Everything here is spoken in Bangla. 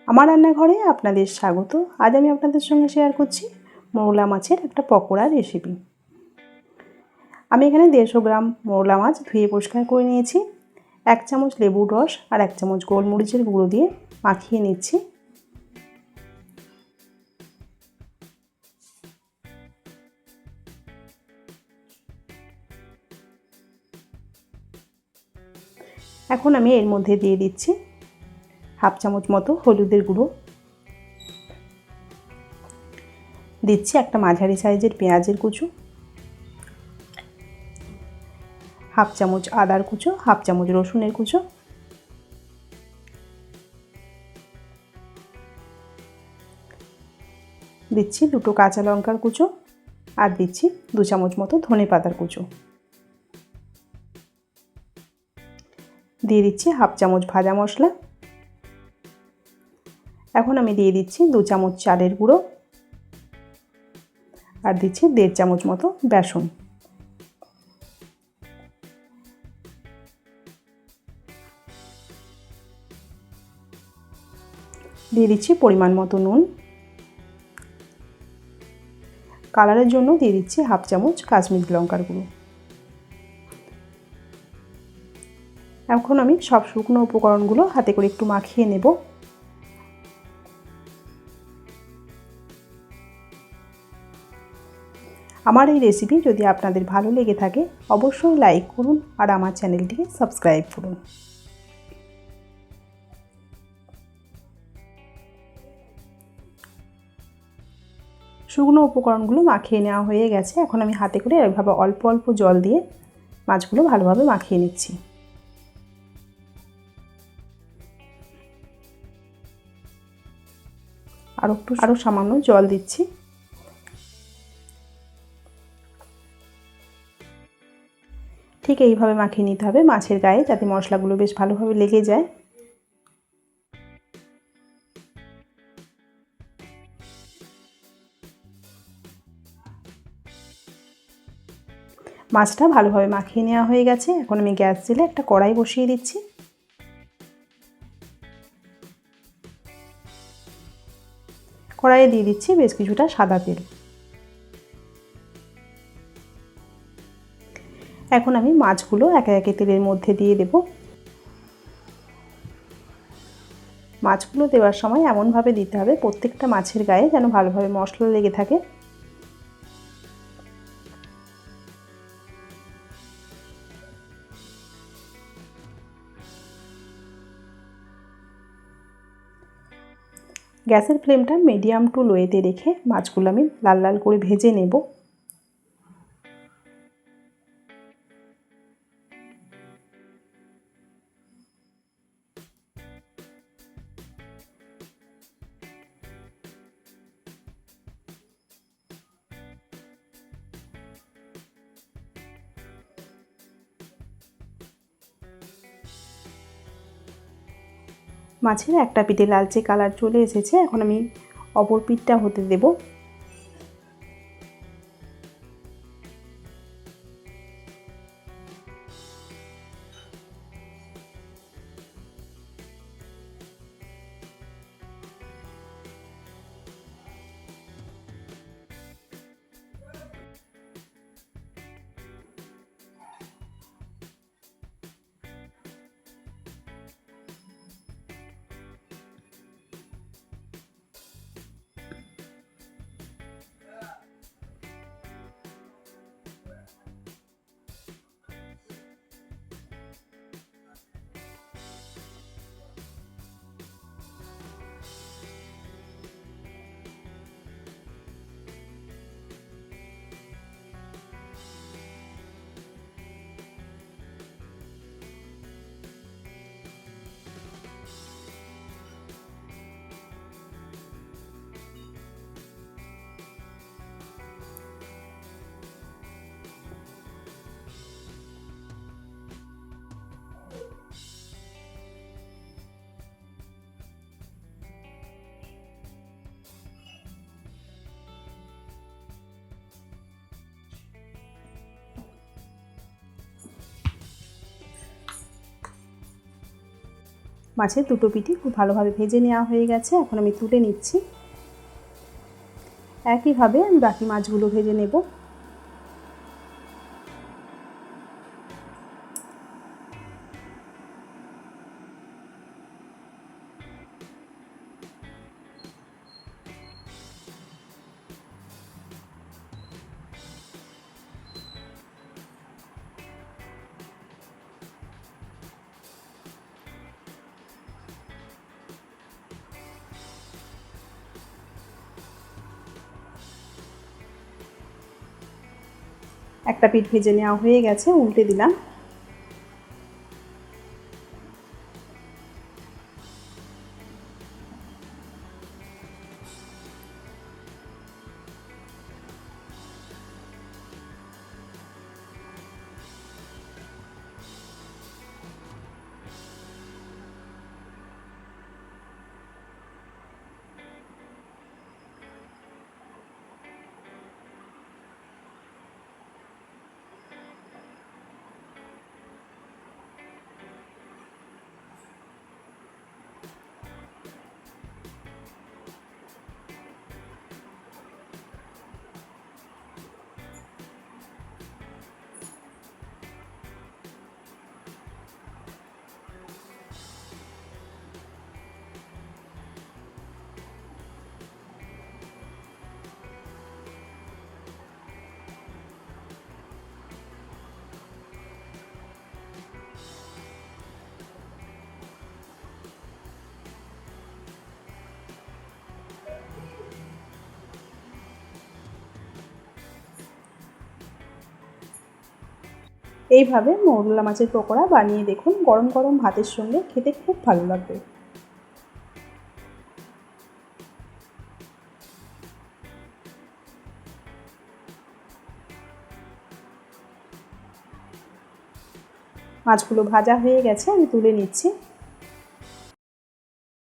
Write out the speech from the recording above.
আমার রান্নাঘরে আপনাদের স্বাগত। আজ আমি আপনাদের সঙ্গে শেয়ার করছি মৌরলা মাছের একটা পকোড়া রেসিপি। আমি এখানে 150 গ্রাম মৌরলা মাছ ধুয়ে পরিষ্কার করে নিয়েছি। 1 চামচ লেবুর রস আর 1 চামচ গোলমরিচের গুঁড়ো দিয়ে মাখিয়ে নিচ্ছি। এখন আমি এর মধ্যে দিয়ে দিচ্ছি 1/2 চামচ মতো হলুদের গুঁড়ো, দিচ্ছি একটা মাঝারি সাইজের পেঁয়াজের কুচো, 1/2 চামচ আদার কুচো, 1/2 চামচ রসুনের কুচো, দিচ্ছি 2টো কাঁচা লঙ্কার কুচো আর দিচ্ছি 2 চামচ মতো ধনে পাতার কুচো, দিয়ে দিচ্ছি 1/2 চামচ ভাজা মশলা। এখন আমি দিয়ে দিচ্ছি 2 চামচ চালের গুঁড়ো আর দিচ্ছি 1.5 চামচ মতো বেসন। দিয়ে দিচ্ছি পরিমাণ মতো নুন। কালারের জন্য দিয়ে দিচ্ছি 1/2 চামচ কাশ্মীরি লঙ্কার গুঁড়ো। এখন আমি সব শুকনো উপকরণগুলো হাতে করে একটু মাখিয়ে নেব। আমার এই রেসিপি যদি আপনাদের ভালো লেগে থাকে অবশ্যই লাইক করুন আর আমার চ্যানেলটিকে সাবস্ক্রাইব করুন। শুকনো উপকরণগুলো মাখিয়ে নেওয়া হয়ে গেছে। এখন আমি হাতে করে এভাবে অল্প অল্প জল দিয়ে মাছগুলো ভালোভাবে মাখিয়ে নিচ্ছি। আরও সামান্য জল দিচ্ছি। ঠিক এইভাবে মাখিয়ে নিতে হবে মাছের গায়ে, যাতে মশলাগুলো বেশ ভালোভাবে লেগে যায়। মাছটা ভালোভাবে মাখিয়ে নেওয়া হয়ে গেছে। এখন আমি গ্যাস জেলে একটা কড়াই বসিয়ে দিচ্ছি। কড়াইয়ে দিয়ে দিচ্ছি বেশ কিছুটা সাদা তেল। এখন আমি মাছগুলো একে একে তেলের মধ্যে দিয়ে দেব। মাছগুলো দেওয়ার সময় এমনভাবে দিতে হবে প্রত্যেকটা মাছের গায়ে যেন ভালোভাবে মশলা লেগে থাকে। গ্যাসের ফ্লেমটা মিডিয়াম টু লোতে রেখে মাছগুলো আমি লাল লাল করে ভেজে নেব। মাছের একটা পিঠে লালচে কালার চলে এসেছে। এখন আমি অপর পিঠটা হতে দেব। মাছের দুটো পিঠই খুব ভালোভাবে ভেজে নেওয়া হয়ে গেছে, এখন আমি তুলে নিচ্ছি। একইভাবে আমি বাকি মাছগুলো ভেজে নেব। একটা পিঠ ভেজে নেওয়া হয়ে গেছে, উল্টে দিলাম। এইভাবে মৌরলা মাছের পকোড়া বানিয়ে দেখুন, গরম গরম ভাতের সঙ্গে খেতে খুব ভালো লাগবে। মাছগুলো ভাজা হয়ে গেছে, আমি তুলে নিচ্ছি।